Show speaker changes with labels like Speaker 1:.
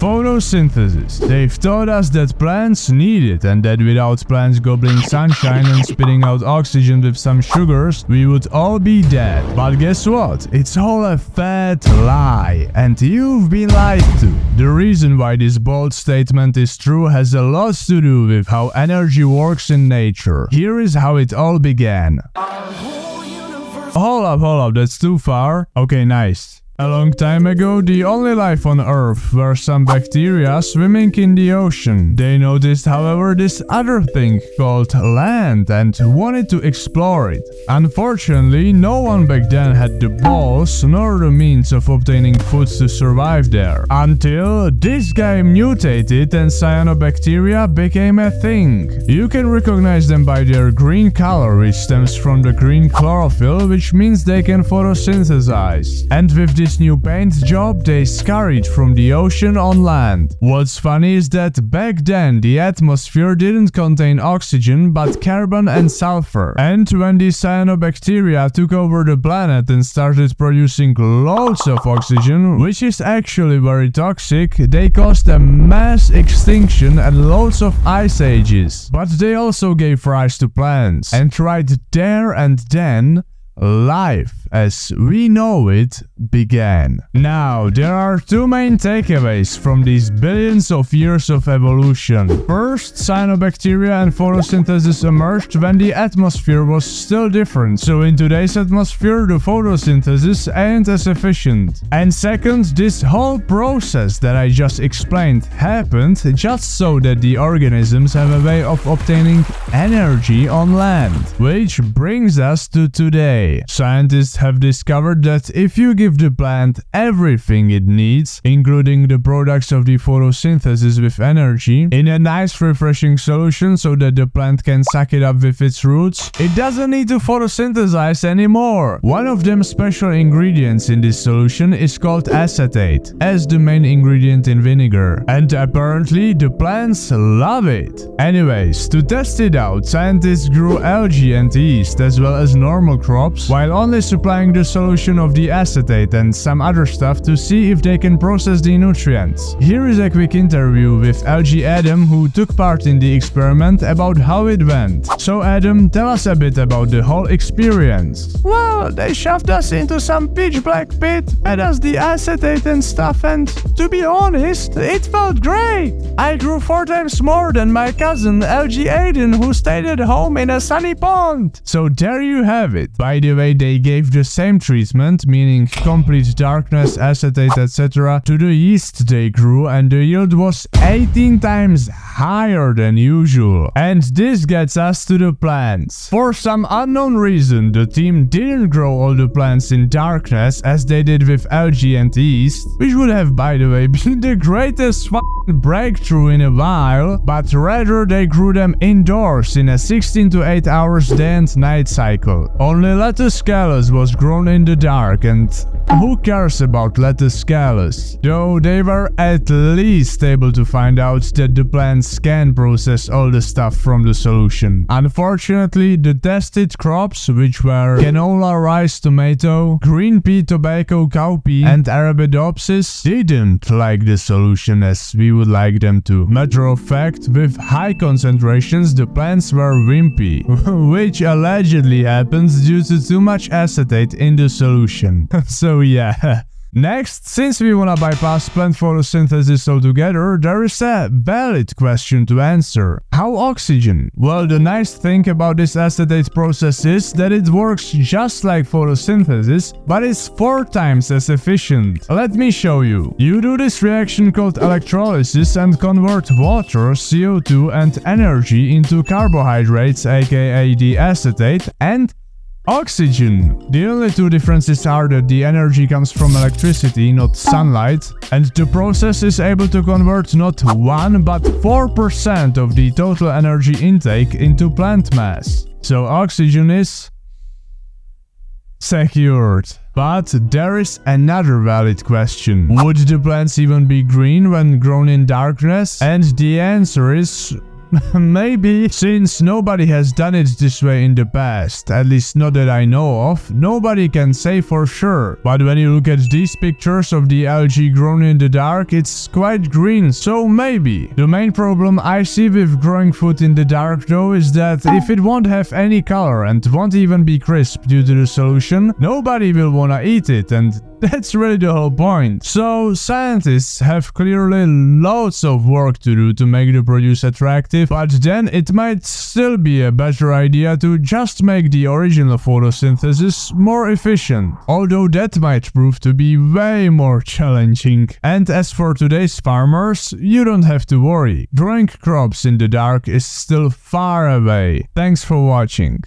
Speaker 1: Photosynthesis. They've taught us that plants need it and that without plants gobbling sunshine and spitting out oxygen with some sugars, we would all be dead. But guess what? It's all a fat lie, and you've been lied to. The reason why this bold statement is true has a lot to do with how energy works in nature. Here is how it all began. Hold up, that's too far. Okay, nice. A long time ago, the only life on Earth were some bacteria swimming in the ocean. They noticed, however, this other thing called land and wanted to explore it. Unfortunately, no one back then had the balls nor the means of obtaining food to survive there. Until this guy mutated and cyanobacteria became a thing. You can recognize them by their green color, which stems from the green chlorophyll, which means they can photosynthesize. And with this new paint job, they scurried from the ocean on land. What's funny is that back then the atmosphere didn't contain oxygen but carbon and sulfur. And when the cyanobacteria took over the planet and started producing loads of oxygen, which is actually very toxic, they caused a mass extinction and loads of ice ages. But they also gave rise to plants. And right there and then, life as we know it began. Now, there are two main takeaways from these billions of years of evolution. First, cyanobacteria and photosynthesis emerged when the atmosphere was still different, so in today's atmosphere the photosynthesis ain't as efficient. And second, this whole process that I just explained happened just so that the organisms have a way of obtaining energy on land. Which brings us to today. Scientists have discovered that if you give the plant everything it needs, including the products of the photosynthesis with energy, in a nice refreshing solution so that the plant can suck it up with its roots, it doesn't need to photosynthesize anymore. One of them special ingredients in this solution is called acetate, as the main ingredient in vinegar. And apparently the plants love it. Anyways, to test it out, scientists grew algae and yeast as well as normal crops, while only supplying the solution of the acetate and some other stuff to see if they can process the nutrients. Here is a quick interview with algae Adam, who took part in the experiment, about how it went. So Adam, tell us a bit about the whole experience.
Speaker 2: Well, they shoved us into some pitch black pit, fed us the acetate and stuff, and to be honest, it felt great. I grew 4 times more than my cousin algae Aiden, who stayed at home in a sunny pond.
Speaker 1: So there you have it. By the way, they gave the same treatment, meaning complete darkness, acetate, etc., to the yeast they grew, and the yield was 18 times higher than usual. And this gets us to the plants. For some unknown reason, the team didn't grow all the plants in darkness as they did with algae and yeast, which would have, by the way, been the greatest breakthrough in a while, but rather they grew them indoors in a 16 to 8 hours day and night cycle. Only lettuce scalus was grown in the dark, and who cares about lettuce scalus? Though they were at least able to find out that the plants can process all the stuff from the solution. Unfortunately, the tested crops, which were canola, rice, tomato, green pea, tobacco, cowpea, and Arabidopsis, didn't like the solution as we would like them to. Matter of fact, with high concentrations, the plants were wimpy, which allegedly happens due to too much acetate in the solution. So yeah. Next, since we wanna bypass plant photosynthesis altogether, there is a valid question to answer. How oxygen? Well, the nice thing about this acetate process is that it works just like photosynthesis, but it's 4 times as efficient. Let me show you. You do this reaction called electrolysis and convert water, CO2 and energy into carbohydrates, aka the acetate, and oxygen. The only 2 differences are that the energy comes from electricity, not sunlight, and the process is able to convert not 1 but 4% of the total energy intake into plant mass. So oxygen is secured. But there is another valid question. Would the plants even be green when grown in darkness? And the answer is Maybe, since nobody has done it this way in the past, at least not that I know of, nobody can say for sure. But when you look at these pictures of the algae grown in the dark, it's quite green, so maybe. The main problem I see with growing food in the dark though is that if it won't have any color and won't even be crisp due to the solution, nobody will wanna eat it, and that's really the whole point. So scientists have clearly loads of work to do to make the produce attractive, but then it might still be a better idea to just make the original photosynthesis more efficient, although that might prove to be way more challenging. And as for today's farmers, you don't have to worry. Growing crops in the dark is still far away. Thanks for watching.